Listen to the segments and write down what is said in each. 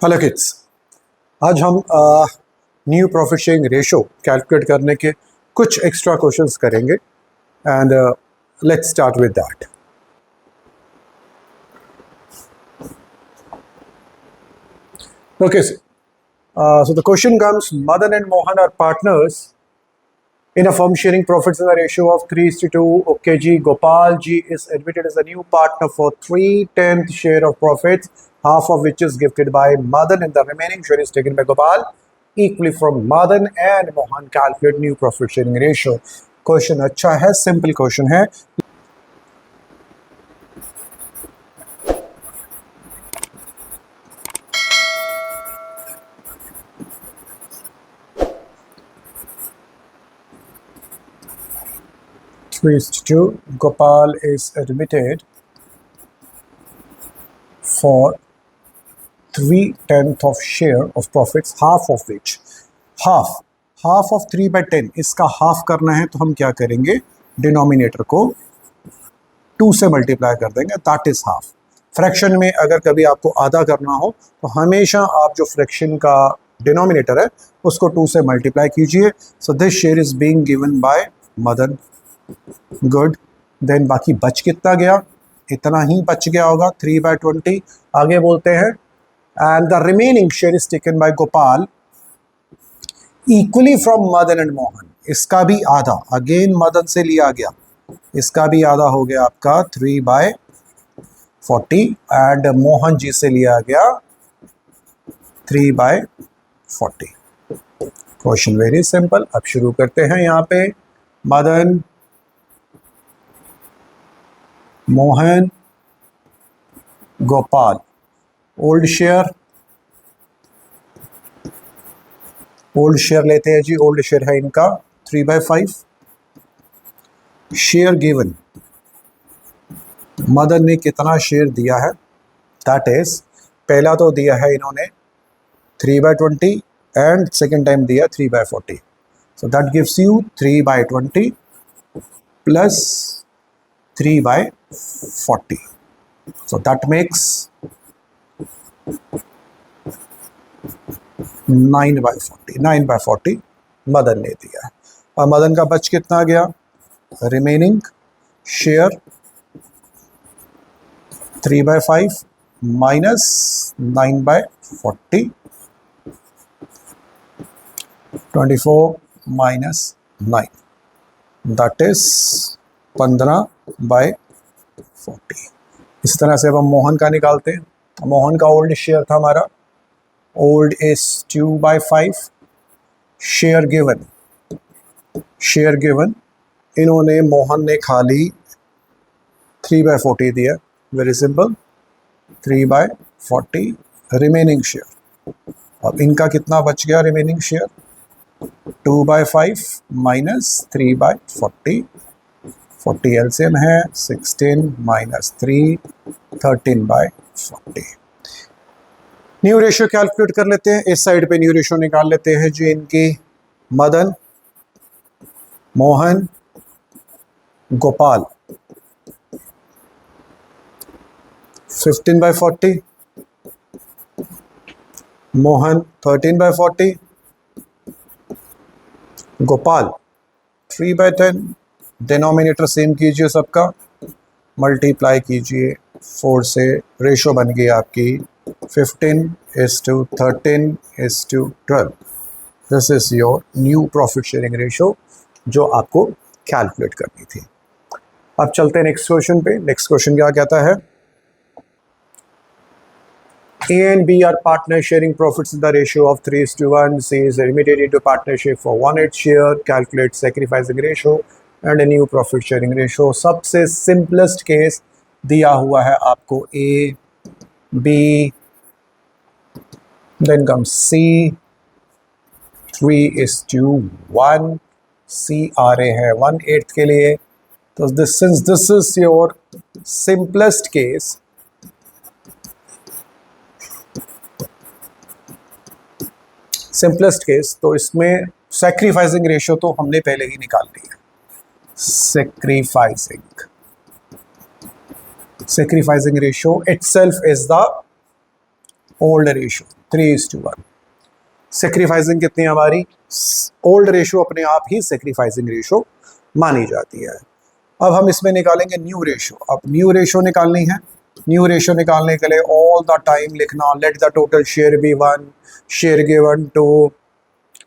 Hello kids, आज हम new profit sharing ratio calculate करने के कुछ एक्स्ट्रा क्वेश्चंस करेंगे and let's start with that. Okay, so the question comes: Madan and Mohan are partners in a firm sharing profits in a ratio of 3:2. Okay, G. Gopal G is admitted as a new partner for 3/10 share of profits, half of which is gifted by Madan and the remaining share is taken by Gopal equally from Madan and Mohan. Calculate new profit sharing ratio. Question अच्छा है, simple question है. To Gopal is admitted for 3/10 of share of profits, half of which half of 3/10 इसका half करना है तो हम क्या करेंगे, डिनोमिनेटर को 2 से मल्टीप्लाई कर देंगे, दैट इज हाफ. फ्रैक्शन में अगर कभी आपको आधा करना हो तो हमेशा आप जो फ्रैक्शन का डिनोमिनेटर है उसको 2 से मल्टीप्लाई कीजिए. So this share is being given by Madan. Good. Then बाकी बच कितना गया, इतना ही बच गया होगा, 3/20. आगे बोलते हैं and the remaining share is taken by Gopal equally from Madan and Mohan. इसका भी आधा अगेन मदन से लिया गया, इसका भी आधा हो गया आपका 3/40 एंड मोहन जी से लिया गया 3/40. Question very simple. अब शुरू करते हैं. यहाँ पे मदन, मोहन, गोपाल. ओल्ड शेयर लेते हैं जी. ओल्ड शेयर है इनका 3/5. शेयर गिवन, मदन ने कितना शेयर दिया है, दैट इज पहला तो दिया है इन्होंने 3/20 एंड सेकेंड टाइम दिया 3/40. So that gives you 3/20 plus 3/40. So that makes 9/40. 9/40 Madan ने दिया है. और मदन का बच कितना गया, remaining share 3/5 minus 9/40, 24 minus 9, that is 15/40. इस तरह से अब हम मोहन का निकालते हैं. मोहन का ओल्ड शेयर था हमारा, ओल्ड इज 2/5. शेयर गिवन इन्होंने, मोहन ने खाली 3/40 दिया. Very simple, 3/40 remaining share. अब इनका कितना बच गया रिमेनिंग शेयर, 2/5 माइनस 3/40. 40 एलसीएम है, 16 माइनस 3, 13/40. न्यू रेशियो कैलकुलेट कर लेते हैं. इस साइड पे न्यू रेशियो निकाल लेते हैं जो इनकी मदन, मोहन, गोपाल. 15/40, मोहन 13/40, गोपाल 3/10. डिनोमिनेटर सेम कीजिए सबका, मल्टीप्लाई कीजिए 4 से. रेशो बन गई आपकी 15:13:12. This is your new profit sharing ratio जो आपको कैलकुलेट करनी थी. अब चलते हैं नेक्स्ट क्वेश्चन पे. नेक्स्ट क्वेश्चन क्या कहता है, A and B are partners sharing profits in the ratio of 3:1. C is admitted into partnership for 1/8 share. Calculate sacrificing ratio and a new profit sharing ratio. सबसे simplest case दिया हुआ है आपको A, B, then comes C, 3:1. C आ रहे हैं 1/8 के लिए. तो since this is your simplest case, तो इसमें सैक्रिफाइसिंग रेशियो तो हमने पहले ही निकाल ली है. Sacrificing ratio itself is the old ratio. 3:1। Sacrificing कितनी है हमारी, ओल्ड रेशो अपने आप ही सेक्रीफाइसिंग रेशो मानी जाती है। अब हम इसमें निकालेंगे न्यू रेशो। अब न्यू रेशो निकालनी है। न्यू रेशो निकालने के लिए ऑल द टाइम लिखना let the total share be 1, share given to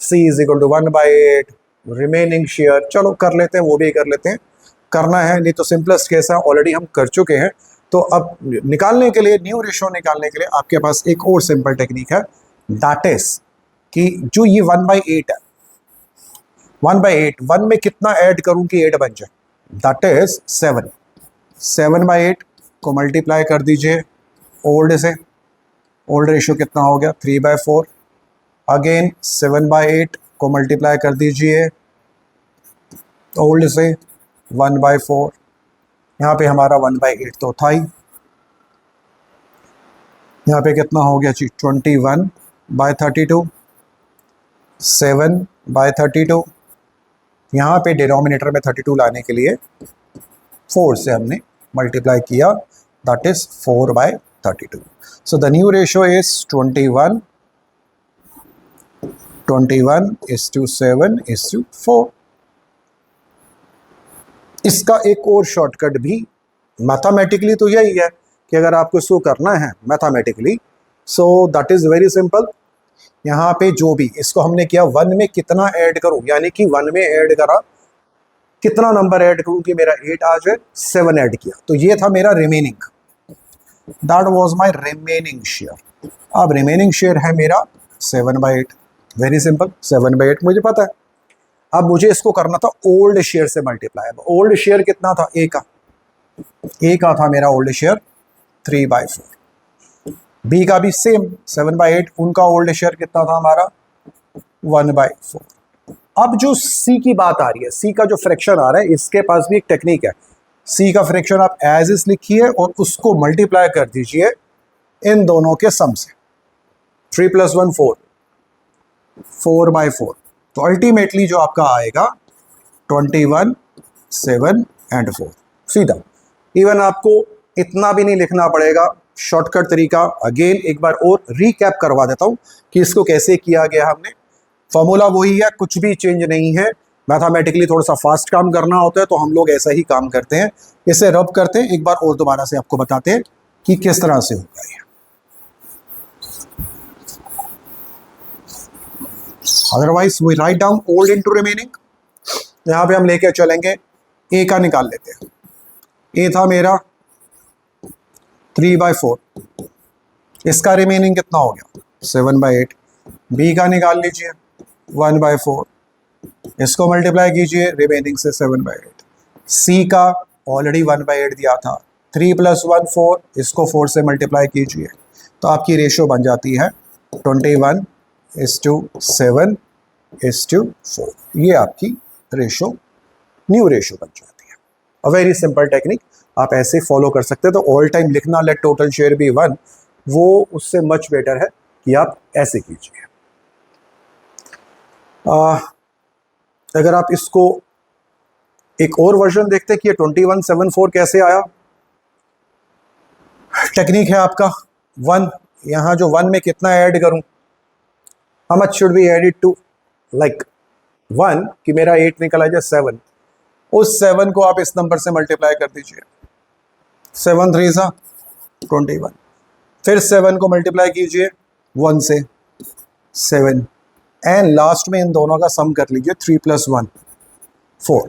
C is equal to 1/8 remaining share. चलो कर लेते हैं, वो भी कर लेते हैं, करना है नहीं तो सिंपलेस्ट केस है, ऑलरेडी हम कर चुके हैं। तो अब निकालने के लिए, न्यू रेशो निकालने के लिए आपके पास एक और सिंपल टेक्निक है, दैट इज कि जो ये 1/8 है, 1/8 1 में कितना ऐड करूं कि 8 बन जाए, दैट इज 7। 7/8 को मल्टीप्लाई कर दीजिए ओल्ड से, ओल्ड रेशो कितना हो गया 3/4। अगेन 7/8 को मल्टीप्लाई कर दीजिए ओल्ड से 1/4। यहाँ पे हमारा 1/8 तो था ही, यहाँ पे कितना हो गया जी 21/32, 7/32। यहाँ पे डिनोमिनेटर में 32 लाने के लिए 4 से हमने मल्टीप्लाई किया, that is 4/32। So the new ratio is 21 7:4। इसका एक और शॉर्टकट भी मैथमेटिकली तो यही है कि अगर आपको इसको करना है mathematically, so that is very simple. यहाँ पे जो भी इसको हमने किया 1 में कितना ऐड करूं, यानी कि 1 में ऐड करा, कितना नंबर ऐड करूं कि मेरा 8 आ जाए, 7 ऐड किया, तो ये था मेरा remaining, that was my remaining share. अब रिमेनिंग शेयर है मेरा 7/8, वेरी सिंपल, 7/8 मुझे पता है। अब मुझे इसको करना था ओल्ड शेयर से मल्टीप्लाई। अब ओल्ड शेयर कितना था, ए का था मेरा ओल्ड शेयर 3/4। बी का भी सेम 7/8, उनका ओल्ड शेयर कितना था हमारा 1/4। अब जो सी की बात आ रही है, सी का जो फ्रैक्शन आ रहा है, इसके पास भी एक टेक्निक है। सी का फ्रैक्शन आप एज इज लिखिए और उसको मल्टीप्लाई कर दीजिए इन दोनों के सम से। 3 + 1 4, 4/4। तो अल्टीमेटली जो आपका आएगा 21 7 और 4, सीधा। इवन आपको इतना भी नहीं लिखना पड़ेगा, शॉर्टकट तरीका अगेन एक बार और रीकैप करवा देता हूँ कि इसको कैसे किया गया हमने। फॉर्मूला वही है, कुछ भी चेंज नहीं है। मैथमेटिकली थोड़ा सा फास्ट काम करना होता है तो हम लोग ऐसा ही काम करते हैं, इसे रब करते हैं। एक बार और दोबारा से आपको बताते हैं कि किस तरह से होगा ये। Otherwise we write down old into remaining. यहाँ पे हम लेके चलेंगे, ए का निकाल लेते हैं। ए था मेरा 3/4, इसका रिमेनिंग कितना हो गया 7/8। बी का निकाल लीजिए 1/4, इसको मल्टीप्लाई कीजिए रिमेनिंग से 7/8। सी का ऑलरेडी 1/8 दिया था, 3 + 1 4, इसको 4 से मल्टीप्लाई कीजिए तो आपकी रेशो बन जाती है 21:7:4। ये आपकी रेशो न्यू रेशो बन जाती है। अ वेरी सिंपल टेक्निक, आप ऐसे फॉलो कर सकते हैं। तो ऑल टाइम लिखना लेट टोटल शेयर बी 1, वो उससे मच बेटर है कि आप ऐसे कीजिए। अगर आप इसको एक और वर्जन देखते हैं कि ये 21:7:4 कैसे आया। टेक्निक है आपका 1, यहाँ जो 1 में कितना ऐड करूं, how much should be added to like 1 कि मेरा 8 निकल आ जाए 7, उस 7 को आप इस नंबर से मल्टीप्लाई कर दीजिए, 7 3 सा 21। फिर 7 को मल्टीप्लाई कीजिए 1 से 7, एंड लास्ट में इन दोनों का सम कर लीजिए 3 + 1 4।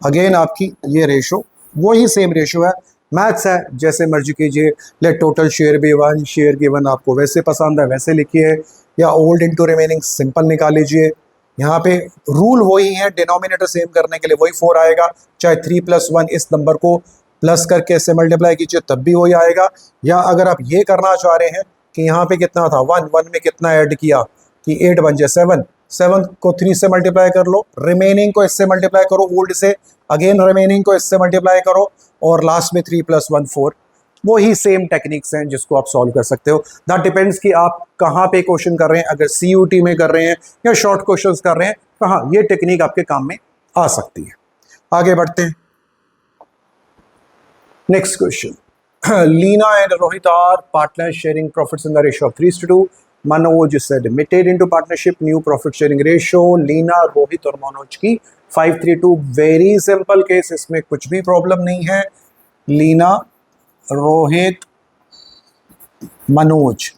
अगेन आपकी ये रेशो वही सेम रेशो है, मैथ्स है, जैसे मर्जी कीजिए। Let total share be 1, share given आपको वैसे पसंद है वैसे लिखिए, या ओल्ड इनटू रिमेनिंग सिंपल निकाल लीजिए। यहाँ पे रूल वही है, डिनोमिनेटर सेम करने के लिए वही 4 आएगा, चाहे 3 + 1 इस नंबर को प्लस करके इससे मल्टीप्लाई कीजिए तब भी वही आएगा। या अगर आप ये करना चाह रहे हैं कि यहाँ पे कितना था 1 में कितना ऐड किया कि 8 बन जाए 7 को 3 से मल्टीप्लाई कर लो, रिमेनिंग को इससे मल्टीप्लाई करो ओल्ड से, अगेन रिमेनिंग को इससे मल्टीप्लाई करो, और लास्ट में 3 + 1 4। वही सेम टेक्निक्स हैं जिसको आप सॉल्व कर सकते हो। दैट डिपेंड्स कि आप कहाँ पे क्वेश्चन कर रहे हैं, अगर CUT में कर रहे हैं या शॉर्ट क्वेश्चंस कर रहे हैं, कहाँ ये टेक्निक आपके काम में आ सकती है। आगे बढ़ते हैं, next question. Leena and Rohit are partner sharing profits in the ratio of 3:2। Manoj is admitted into partnership, new profit sharing ratio, Leena, Rohit और मनोज की 532, वेरी सिंपल केस, इसमें कुछ भी प्रॉब्लम नहीं है। लीना, रोहित, मनोज,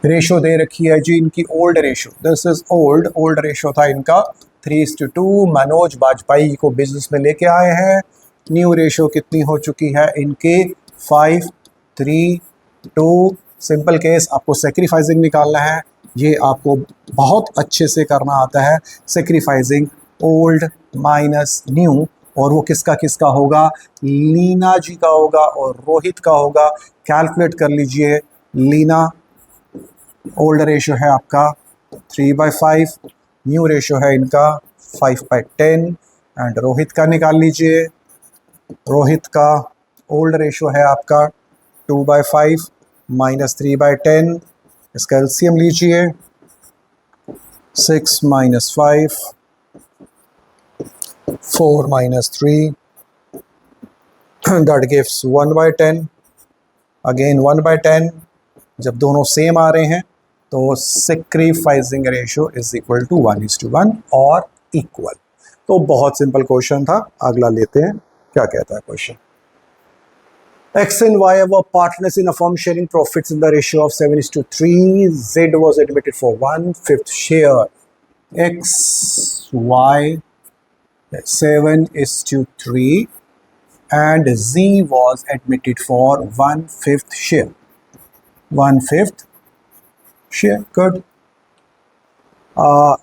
रेशो दे रखी है जी इनकी, old ratio, this is old ratio था इनका 3:2। मनोज वाजपेयी को बिजनेस में लेके आए हैं। न्यू रेशो कितनी हो चुकी है इनके, 5:3:2। सिंपल केस, आपको सेक्रीफाइसिंग निकालना है, ये आपको बहुत अच्छे से करना आता है। सेक्रीफाइसिंग ओल्ड माइनस न्यू, और वो किसका किसका होगा, लीना जी का होगा और रोहित का होगा। कैलकुलेट कर लीजिए, लीना ओल्ड रेशो है आपका 3/5, न्यू रेशो है इनका 5/10, एंड रोहित का निकाल लीजिए। रोहित का ओल्ड रेशो है आपका 2/5 माइनस 3/10, इसका एलसीएम लीजिए, 6 - 5, 4 - 3, that gives 1/10, अगेन 1/10। जब दोनों सेम आ रहे हैं तो sacrificing ratio is equal to 1:1 और इक्वल। तो बहुत सिंपल क्वेश्चन था। अगला लेते हैं, क्या कहता है question. X and Y were partners in a firm sharing profits in the ratio of 7:3. Z was admitted for 1/5 share. X, Y 7:3 and Z was admitted for 1/5 share. 1/5 share, good.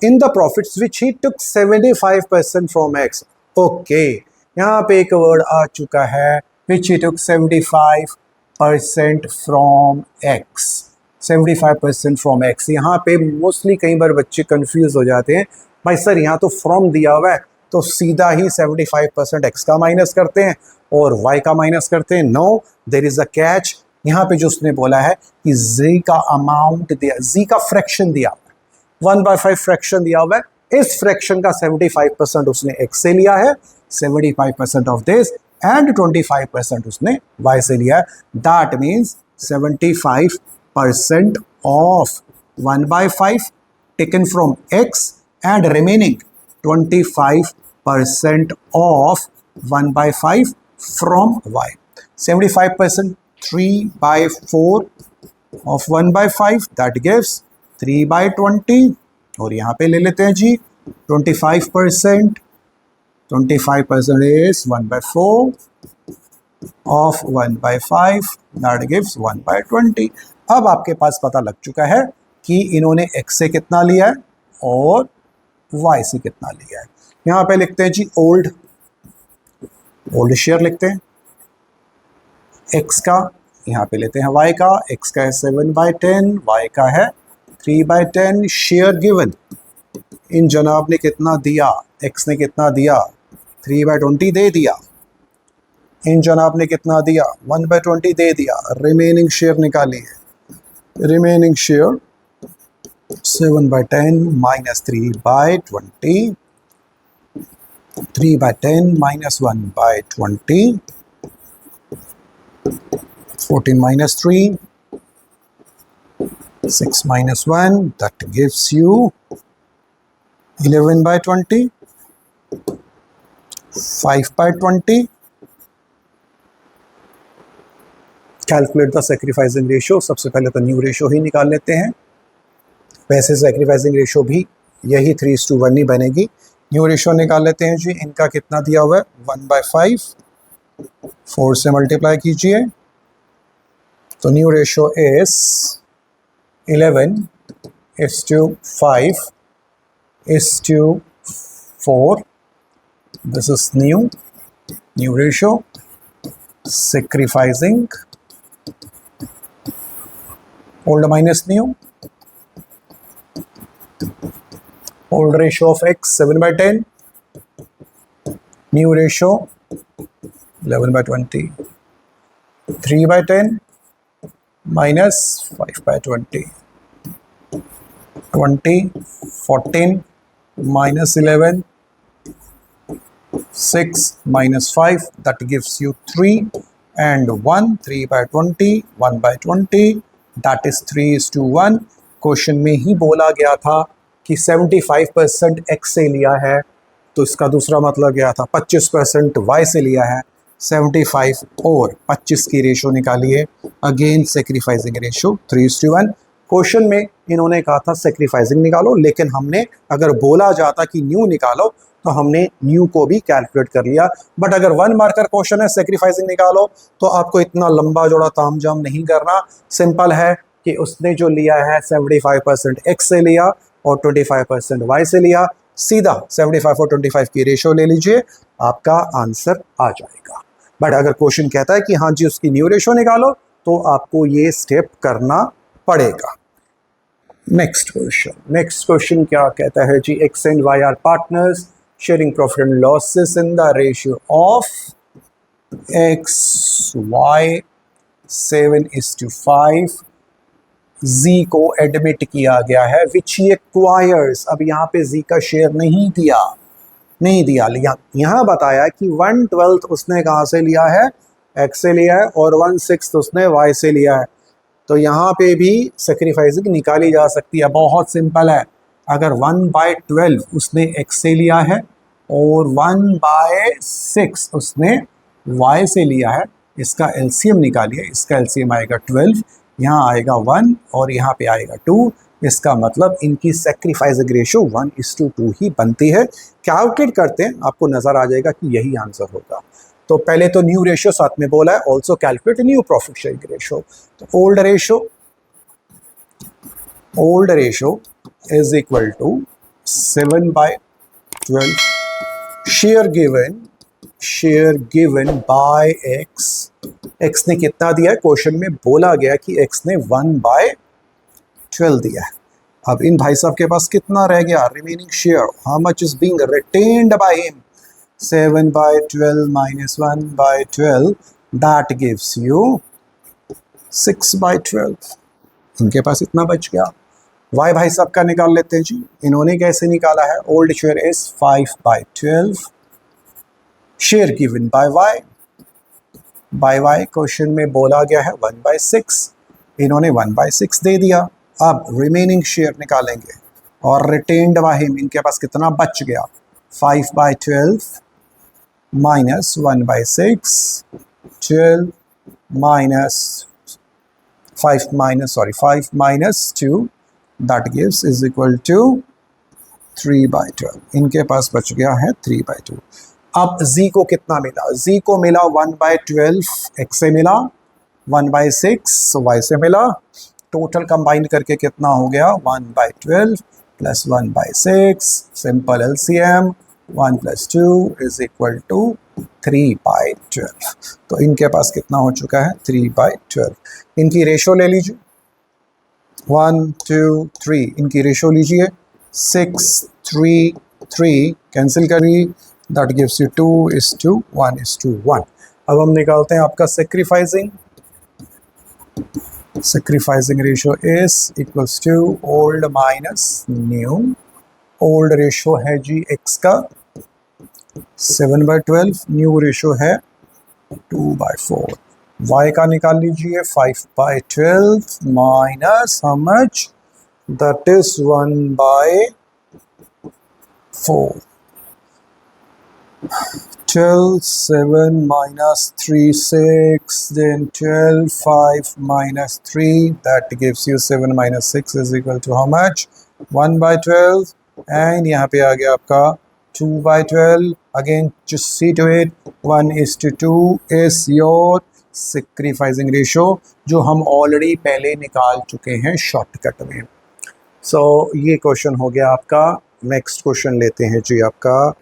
In the profits which he took 75% from X. Okay, यहाँ पे एक word आ चुका है, which he took 75% from X. 75% from X, यहाँ पे mostly कई बार बच्चे confuse हो जाते हैं, भाई सर यहाँ तो फ्रॉम दिया हुआ है तो सीधा ही 75% X का माइनस करते हैं और Y का माइनस करते हैं। No, there is a catch. यहाँ पे जो उसने बोला है कि Z का अमाउंट दिया, Z का फ्रैक्शन दिया हुआ है, 1/5 फ्रैक्शन दिया हुआ है, इस फ्रैक्शन का 75% उसने X से लिया है, 75% ऑफ दिस, एंड 25% उसने Y से लिया है। That means 75% of 1/5 taken from X and remaining 25% of 1/5 from Y। 75% 3/4 of 1/5, that gives 3/20, और यहाँ पे ले लेते हैं जी 25%। 25% is 1/4 of 1/5, that gives 1/20। अब आपके पास पता लग चुका है कि इन्होंने X से कितना लिया है और Y से कितना लिया है। यहाँ पे लिखते हैं जी ओल्ड शेयर लिखते हैं, X का, यहाँ पे लेते हैं Y का। X का है 7/10, Y का है 3/10। शेयर गिवन, इन जनाब ने कितना दिया, X ने कितना दिया, 3/20 दे दिया। इन जनाब ने कितना दिया, 1/20 दे दिया। रिमेनिंग शेयर निकालिए, remaining share 7/10 minus 3/20, 3/10 minus 1/20, 14 - 3, 6 - 1, that gives you 11/20, 5/20। Calculate the sacrificing ratio, सबसे पहले तो न्यू रेशियो ही निकाल लेते हैं। वैसे सेक्रीफाइसिंग रेशियो भी यही 3:1 ही बनेगी। न्यू रेशियो निकाल लेते हैं जी, इनका कितना दिया हुआ है 1/5, 4 से मल्टीप्लाई कीजिए, तो new ratio is 11:5:4। This is new ratio. Sacrificing old minus new, old ratio of X 7/10, new ratio 11/20, 3/10 minus 5/20, 20, 14 minus 11, 6 minus 5, that gives you 3, and 1 3 by 20 1 by 20 that is 3:1। Question में ही बोला गया था कि 75% x से लिया है, तो इसका दूसरा मतलब क्या था, 25% y से लिया है। 75 और 25 की रेशो निकालिए, अगेन सेक्रीफाइसिंग रेशो 3:1। क्वेश्चन में इन्होंने कहा था सेक्रीफाइसिंग निकालो, लेकिन हमने अगर बोला जाता कि न्यू निकालो तो हमने न्यू को भी कैलकुलेट कर लिया। बट अगर 1 मार्कर क्वेश्चन है सेक्रीफाइसिंग निकालो तो आपको इतना लंबा जोड़ा तामझाम नहीं करना। सिंपल है कि उसने जो लिया है 75% x से लिया और 25% y से लिया, सीधा 75 और 25 की रेशो ले लीजिए, आपका आंसर आ जाएगा। बट अगर क्वेश्चन कहता है कि हाँ जी उसकी न्यू रेशो निकालो तो आपको ये स्टेप करना पड़ेगा। नेक्स्ट क्वेश्चन क्या कहता है जी, x and y are partners sharing profit and losses in the ratio of x y 7:5। z को एडमिट किया गया है विच ही एक्वायर्स। अब यहाँ पे z का शेयर नहीं दिया, यहाँ बताया कि 1/12 उसने कहाँ से लिया है, x से लिया है, और 1/6 उसने y से लिया है। तो यहाँ पे भी सेक्रीफाइसिंग निकाली जा सकती है, बहुत सिंपल है। अगर 1/12 उसने x से लिया है और 1/6 उसने y से लिया है, इसका एलसीएम निकालिए। इसका एलसीएम आएगा 12, यहाँ आएगा 1 और यहाँ पे आएगा 2। इसका मतलब इनकी सेक्रीफाइसिंग रेशो 1:2 ही बनती है। कैलकुलेट करते हैं, आपको नज़र आ जाएगा कि यही आंसर होगा। तो पहले तो न्यू रेशियो साथ में बोला है, also calculate new profit sharing ratio. तो old ratio is equal to 7/12 share given by x ने कितना दिया है, क्वेश्चन में बोला गया कि x ने 1/12 दिया है। अब इन भाई साहब के पास कितना रह गया, remaining share, how much is being retained by him, 7/12 minus 1/12 that gives you 6/12। इनके पास इतना बच गया। y भाई साहब का निकाल लेते हैं जी। इन्होंने कैसे निकाला है, old share is 5/12 share given bye y question में बोला गया है 1/6, इन्होंने 1/6 दे दिया। अब रिमेनिंग शेयर निकालेंगे और रिटेन्ड बाय हिम, इनके पास कितना बच गया, 5/12 minus 1/6, 12 minus 5 minus 2 that gives is equal to 3/12। इनके पास बच गया है 3/2। अब z को कितना मिला, z को मिला 1/12 x से मिला, 1/6 y से मिला, टोटल कंबाइन करके कितना हो गया, 1/12 plus 1/6, simple LCM 1 + 2 is equal to 3/12। तो इनके पास कितना हो चुका है, 3/12। इनकी रेशो ले लीजिए, 1 2 3, इनकी रेशो लीजिए 6 3 3, कैंसिल करिए, दैट गिव्स यू 2:1:1। अब हम निकालते हैं आपका sacrificing ratio is equals to old minus new. Old ratio है जी x का 7/12, न्यू रेशो है 2/4। y का निकाल लीजिए 5/12 minus how much, that is 1/4। 12 7 minus 3 6, then 12 5 minus 3, that gives you 7 minus 6 is equal to how much, 1/12। And यहाँ पे आ गया आपका 2/12। Again just see to it, 1:2 is your sacrificing ratio, जो हम ऑलरेडी पहले निकाल चुके हैं शॉर्टकट में। सो ये क्वेश्चन हो गया आपका। नेक्स्ट क्वेश्चन लेते हैं जी आपका,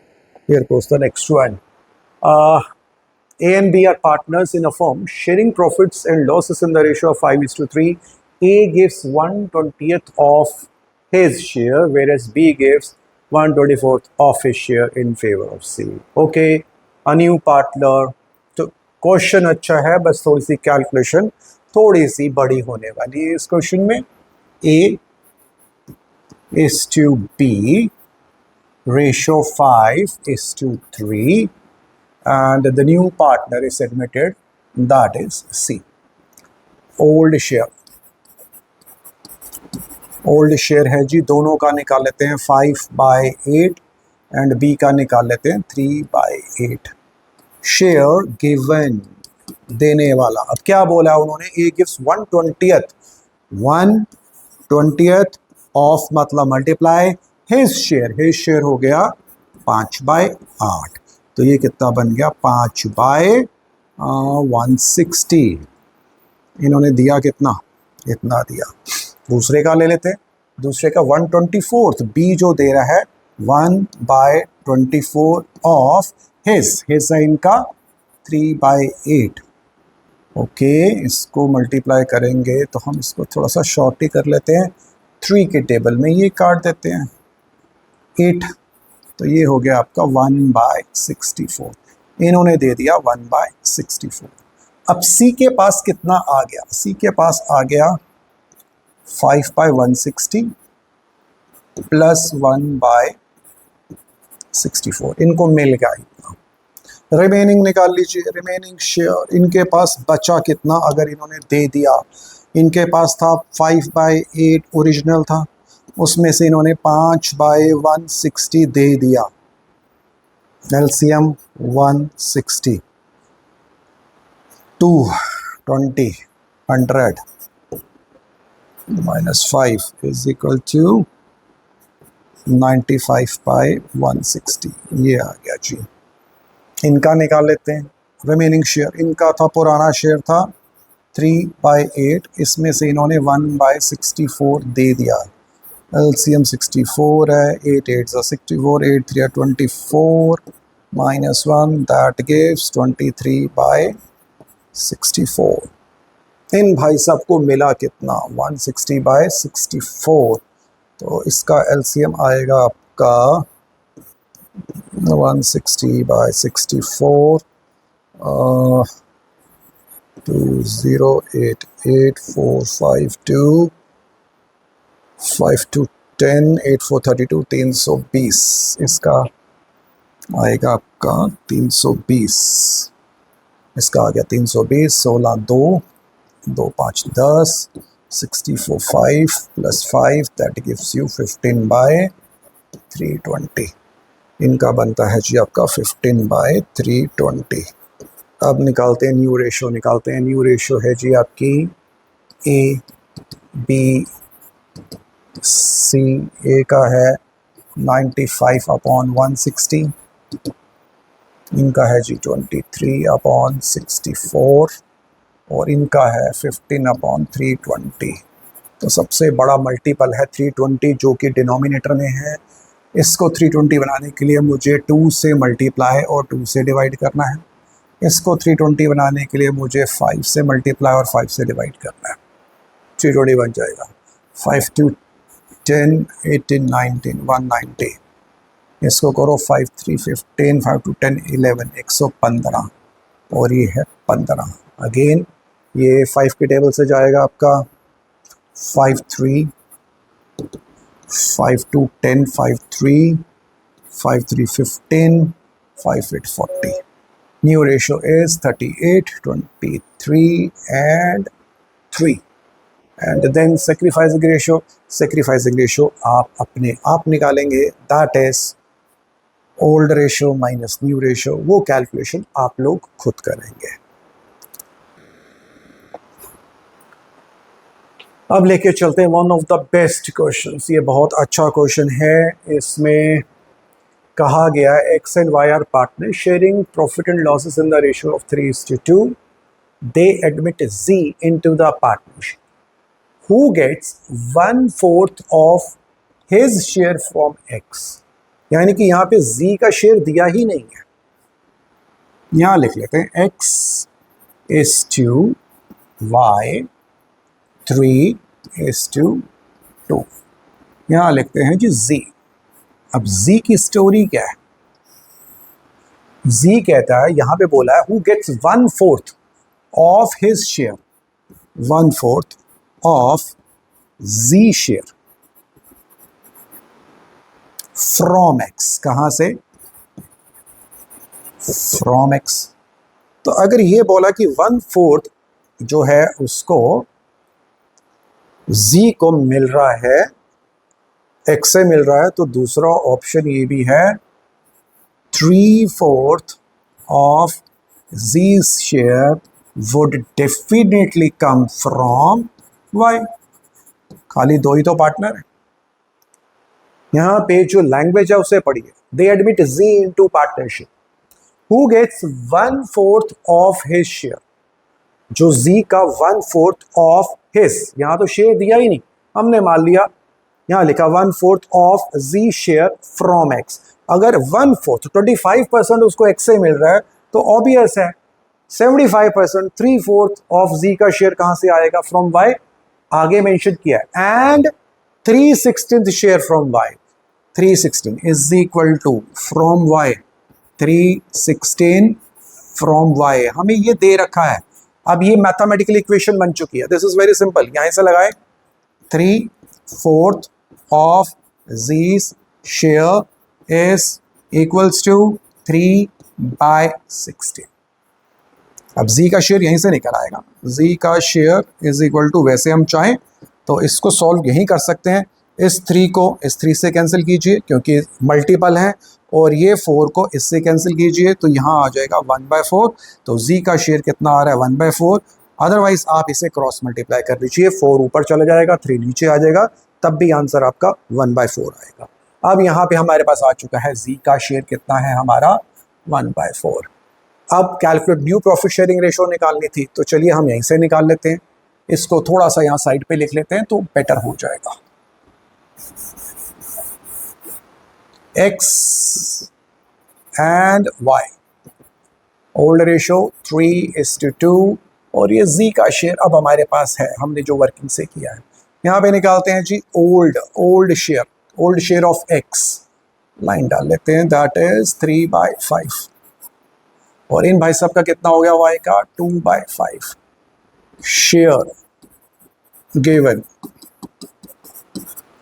here goes the next one. A and B are partners in a firm sharing profits and losses in the ratio of 5:3. A gives 1/20th of his share, whereas B gives 1/24th of his share in favor of C. Okay, a new partner। तो question अच्छा है, बस थोड़ी सी calculation थोड़ी सी बड़ी होने वाली है इस क्वेश्चन में। A is to B, ratio 5:3, and the new partner is admitted that is C. Old share, old share है जी, दोनों का निकाल लेते हैं 5/8 एंड बी का निकाल लेते हैं 3/8। शेयर गिवन, देने वाला। अब क्या बोला उन्होंने, ए गिव्स 1/20 ऑफ मतलब मल्टीप्लाई हिज शेयर हो गया 5/8, तो ये कितना बन गया 5/160। इन्होंने दिया कितना, इतना दिया। दूसरे का ले लेते हैं, दूसरे का 1/24, बी जो दे रहा है 1/24 ऑफ हिज है इनका 3/8। ओके, इसको मल्टीप्लाई करेंगे तो हम इसको थोड़ा सा शॉर्ट ही कर लेते हैं, 3 के टेबल में ये काट देते हैं 8, तो ये हो गया आपका 1/64। इन्होंने दे दिया 1/64। अब सी के पास कितना आ गया, सी के पास आ गया 5/160 प्लस 1/64, इनको मिल गया इतना। रिमेनिंग निकाल लीजिए, रिमेनिंग शेयर इनके पास बचा कितना, अगर इन्होंने दे दिया, इनके पास था 5/8 ओरिजिनल था, उसमें से इन्होंने 5/160 दे दिया। एलसीएम 160, 220, 100 -5 इज इक्वल टू 95/160, ये आ गया जी। इनका निकाल लेते हैं रिमेनिंग शेयर, इनका था पुराना शेयर था 3/8, इसमें से इन्होंने 1/64 दे दिया। एलसीएम 64 है, 8 8 64, 8 3 24 -1 दैट गिव्स 23/64। इन भाई साहब को मिला कितना 160/64, तो इसका एलसीएम आएगा आपका 160/64 2088452 5 2 10 8 4 32 320, इसका आएगा आपका 320, इसका आ गया 320, 16 2 2 5 10 64 5 + 5 दैट गिव्स यू 15/320। इनका बनता है जी आपका 15/320। अब निकालते हैं न्यू रेशो, निकालते हैं न्यू रेशो है जी आपकी ए बी सी। ए का है 95/160, इनका है जी 23/64 और इनका है 15/320। तो सबसे बड़ा मल्टीपल है 320 जो कि डिनोमिनेटर में है। इसको 320 बनाने के लिए मुझे 2 से मल्टीप्लाई और 2 से डिवाइड करना है। इसको 320 बनाने के लिए मुझे 5 से मल्टीप्लाई और 5 से डिवाइड करना है। 320 बन जाएगा 5 2 10 18 19 190। इसको करो 5 3 15 5 2 10 11 115 और ये है 15। अगेन ये 5 के टेबल से जाएगा आपका 5 3 5 2 10 5 3 5 3 15 5 8 40। New ratio is 38 23 and 3 and then sacrificing ratio आप अपने आप निकालेंगे, that is old ratio minus new ratio. वो कैलकुलेशन आप लोग खुद करेंगे। अब लेके चलते हैं one of the best questions. ये बहुत अच्छा क्वेश्चन है। इसमें कहा गया है X and Y are partner sharing profit and losses in the ratio of 3:2। They admit Z into the partnership. Who gets 1/4 of his share from X? यानी कि यहाँ पे Z का शेयर दिया ही नहीं है। यहाँ लिख लेते हैं X is to Y 3:2। यहाँ लिखते हैं जी Z। अब Z की स्टोरी क्या है? Z कहता है, यहाँ पे बोला है who gets 1/4 of his share, 1/4 of Z share from X। कहां से? From X। तो अगर ये बोला कि 1/4 जो है उसको z को मिल रहा है, x से मिल रहा है, तो दूसरा ऑप्शन ये भी है 3/4 of z's share would definitely come from y। खाली दो ही तो पार्टनर है। यहां पे जो लैंग्वेज है उसे पढ़िए। They admit z into partnership, who gets 1/4 of his share. जो z का 1/4 ऑफ हिज, यहां तो शेयर दिया ही नहीं, हमने मान लिया यहां लिखा 1/4 of z share from x। अगर 1/4 25% उसको x से मिल रहा है तो ऑब्वियस है 75% 3/4 ऑफ z का शेयर कहां से आएगा? From y। आगे मेंशन किया है and 3/16 share from y। 3/16 is equal to from y, 3/16 from y। हमें ये दे रखा है। अब ये मैथमेटिकल इक्वेशन बन चुकी है। This is very simple. यहां से लगाए 3/4 of z's share is equals to 3/16। अब z का शेयर यहीं से निकल आएगा। z का शेयर इज इक्वल टू, वैसे हम चाहें तो इसको सॉल्व यहीं कर सकते हैं। इस 3 को इस 3 से कैंसिल कीजिए क्योंकि मल्टीपल है, और ये 4 को इससे कैंसिल कीजिए तो यहाँ आ जाएगा 1/4। तो z का शेयर कितना आ रहा है? 1/4। अदरवाइज आप इसे क्रॉस मल्टीप्लाई कर लीजिए, 4 ऊपर चला जाएगा, 3 नीचे आ जाएगा, तब भी आंसर आपका 1/4 आएगा। अब यहाँ पे हमारे पास आ चुका है z का शेयर कितना है हमारा? 1/4। अब calculate new profit sharing ratio निकालनी थी, तो चलिए हम यहीं से निकाल लेते हैं। इसको थोड़ा सा यहाँ साइड पे लिख लेते हैं तो बेटर हो जाएगा। x and y, old ratio 3:2, और ये z का शेयर अब हमारे पास है, हमने जो वर्किंग से किया है। यहाँ पे निकालते हैं जी old share of x। Line डाल लेते हैं, दैट इज 3/5, और इन भाई साहब का कितना हो गया? y का 2/5। शेयर गिवन,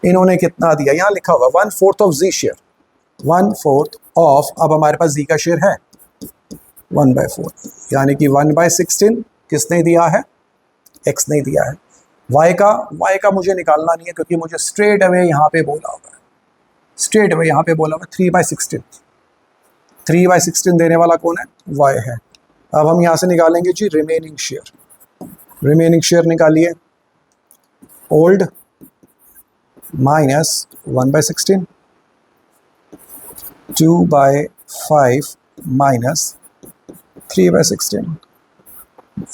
इन्होंने कितना दिया? यहाँ लिखा हुआ 1/4 ऑफ z शेयर, 1/4 ऑफ, अब हमारे पास z का शेयर है 1/4, यानी कि 1/16 किसने दिया है? x ने दिया है। y का मुझे निकालना नहीं है क्योंकि मुझे स्ट्रेट अवे यहाँ पे बोला हुआ है, 3/16। 3/16 देने वाला कौन है? y है। अब हम यहाँ से निकालेंगे जी रिमेनिंग शेयर निकालिए। ओल्ड माइनस 1/16, 2/5 माइनस 3/16,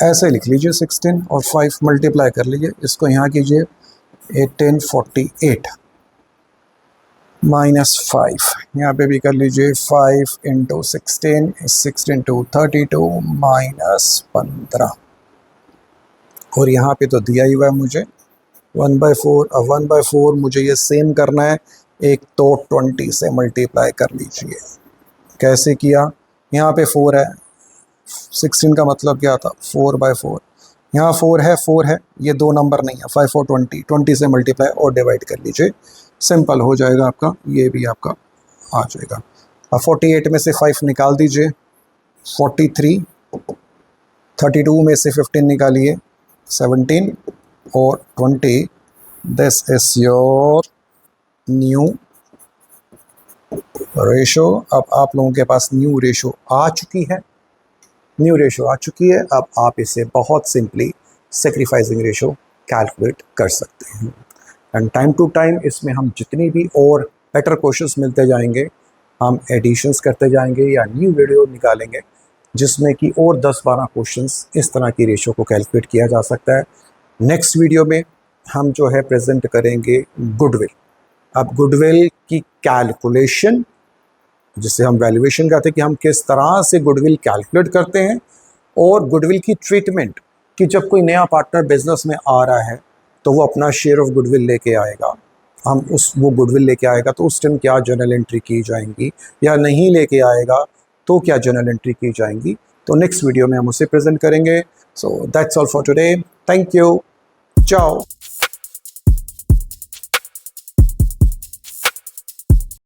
ऐसे लिख लीजिए। 16 और 5 मल्टीप्लाई कर लीजिए, इसको यहाँ कीजिए 1848 माइनस 5, यहाँ पे भी कर लीजिए 5 इंटू 16, 16 टू 32 माइनस 15, और यहाँ पे तो दिया ही हुआ है मुझे 1/4। अब 1/4 मुझे ये सेम करना है, एक तो 20 से मल्टीप्लाई कर लीजिए। कैसे किया? यहाँ पे 4 है, 16 का मतलब क्या था? 4/4। यहाँ 4 है, ये 2 नंबर नहीं है, 5 और 20 से मल्टीप्लाई और डिवाइड कर लीजिए, सिंपल हो जाएगा आपका, ये भी आपका आ जाएगा। अब 48 में से 5 निकाल दीजिए, 43, 32 में से 15 निकालिए 17, और 20, this is your new ratio. अब आप लोगों के पास न्यू रेशो आ चुकी है, अब आप इसे बहुत सिंपली सेक्रीफाइसिंग रेशो कैलकुलेट कर सकते हैं। एंड टाइम टू टाइम इसमें हम जितनी भी और बेटर क्वेश्चंस मिलते जाएंगे, हम एडिशंस करते जाएंगे या न्यू वीडियो निकालेंगे जिसमें कि और 10-12 क्वेश्चंस इस तरह की रेशो को कैलकुलेट किया जा सकता है। नेक्स्ट वीडियो में हम जो है प्रेजेंट करेंगे गुडविल। अब गुडविल की कैलकुलेशन, जिसे हम वैल्यूएशन कहते हैं, कि हम किस तरह से गुडविल कैलकुलेट करते हैं, और गुडविल की ट्रीटमेंट कि जब कोई नया पार्टनर बिजनेस में आ रहा है तो वो अपना शेयर ऑफ गुडविल लेके आएगा, वो गुडविल लेके आएगा तो उस टाइम क्या जर्नल एंट्री की जाएंगी, या नहीं लेके आएगा तो क्या जर्नल एंट्री की जाएंगी। तो नेक्स्ट वीडियो में हम उसे प्रेजेंट करेंगे। So that's all for today, thank you, चाओ।